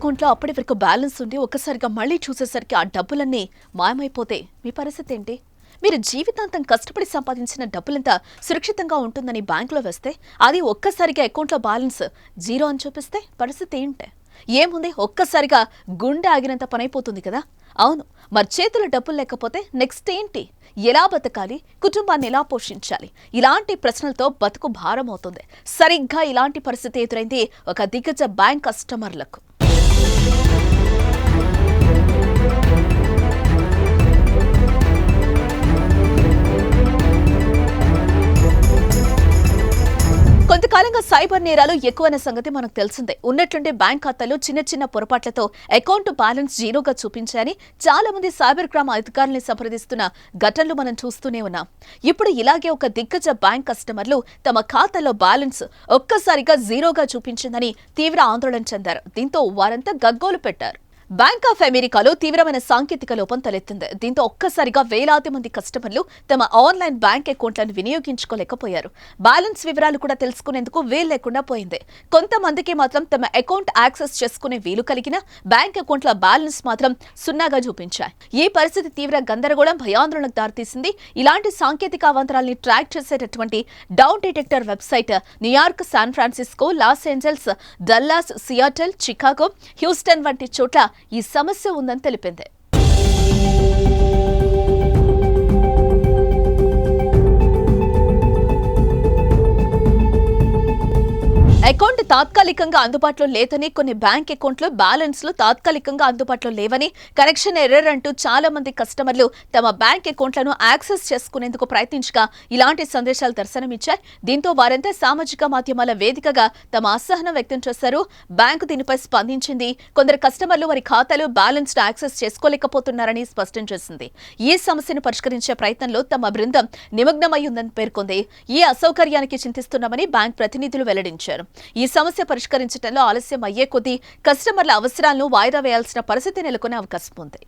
అకౌంట్లో అప్పటి వరకు బ్యాలెన్స్ ఉండి ఒక్కసారిగా మళ్ళీ చూసేసరికి ఆ డబ్బులన్నీ మాయమైపోతే మీ పరిస్థితి ఏంటి? మీరు జీవితాంతం కష్టపడి సంపాదించిన డబ్బులంతా సురక్షితంగా ఉంటుందని బ్యాంకులో వేస్తే అది ఒక్కసారిగా అకౌంట్లో బ్యాలెన్స్ జీరో అని చూపిస్తే పరిస్థితి ఏంటి? ఏముంది, ఒక్కసారిగా గుండె ఆగినంత పనైపోతుంది కదా. అవును, మరి చేతుల డబ్బులు లేకపోతే నెక్స్ట్ ఏంటి? ఎలా బతకాలి? కుటుంబాన్ని ఎలా పోషించాలి? ఇలాంటి ప్రశ్నలతో బతుకు భారం అవుతుంది. సరిగ్గా ఇలాంటి పరిస్థితి ఎదురైంది ఒక దిగ్గజ బ్యాంక్ కస్టమర్లకు. కొంతకాలంగా సైబర్ నేరాలు ఎక్కువైన సంగతి మనకు తెలిసిందే. ఉన్నట్లుండే బ్యాంక్ ఖాతాలు చిన్న చిన్న పొరపాట్లతో అకౌంట్ బ్యాలెన్స్ జీరోగా చూపించాయని చాలా మంది సైబర్ క్రైమ్ అధికారుల్ని సంప్రదిస్తున్న ఘటనలు మనం చూస్తూనే ఉన్నాం. ఇప్పుడు ఇలాగే ఒక దిగ్గజ బ్యాంక్ కస్టమర్లు తమ ఖాతాలో బ్యాలెన్స్ ఒక్కసారిగా జీరోగా చూపించిందని తీవ్ర ఆందోళన చెందారు. దీంతో వారంతా గగ్గోలు పెట్టారు. బ్యాంక్ ఆఫ్ అమెరికాలో తీవ్రమైన సాంకేతిక లోపం తలెత్తింది. దీంతో ఒక్కసారిగా వేలాది మంది కస్టమర్లు తమ ఆన్లైన్ బ్యాంక్ అకౌంట్లను వినియోగించుకోలేకపోయారు. బ్యాలెన్స్ వివరాలు కూడా తెలుసుకునేందుకు వీలు లేకుండా పోయింది. కొంతమందికి మాత్రం తమ అకౌంట్ యాక్సెస్ చేసుకునే వీలు కలిగిన బ్యాంక్ అకౌంట్ల బ్యాలెన్స్ మాత్రం సున్నాగా చూపించాయి. ఈ పరిస్థితి తీవ్ర గందరగోళం, భయాందోళనకు దారితీసింది. ఇలాంటి సాంకేతిక అవాంతరాల్ని ట్రాక్ చేసేటటువంటి down detector website New York, San Francisco, Los Angeles, Dallas, Seattle, Chicago, Houston వంటి చోట్ల ఈ సమస్య ఉందని తెలిపింది. అకౌంట్ తాత్కాలికంగా అందుబాటులో లేదని, కొన్ని బ్యాంక్ అకౌంట్లు బ్యాలెన్స్లు తాత్కాలికంగా అందుబాటులో లేవని, కనెక్షన్ ఎర్రర్ అంటూ చాలా మంది కస్టమర్లు తమ బ్యాంక్ అకౌంట్లను యాక్సెస్ చేసుకునేందుకు ప్రయత్నించగా ఇలాంటి సందేశాలు దర్శనమిచ్చాయి. దీంతో వారంతా సామాజిక మాధ్యమాల వేదికగా తమ అసహనం వ్యక్తం చేశారు. బ్యాంకు దీనిపై స్పందించింది. కొందరు కస్టమర్లు వారి ఖాతాలు బ్యాలెన్స్ యాక్సెస్ చేసుకోలేకపోతున్నారని స్పష్టం చేసింది. ఈ సమస్యను పరిష్కరించే ప్రయత్నంలో తమ బృందం నిమగ్నమై ఉందని పేర్కొంది. ఈ అసౌకర్యానికి చింతిస్తున్నామని బ్యాంక్ ప్రతినిధులు వెల్లడించారు. ఈ సమస్య పరిష్కరించడంలో ఆలస్యం అయ్యే కొద్దీ కస్టమర్ల అవసరాలను వాయిదా వేయాల్సిన పరిస్థితి నెలకొనే అవకాశం ఉంది.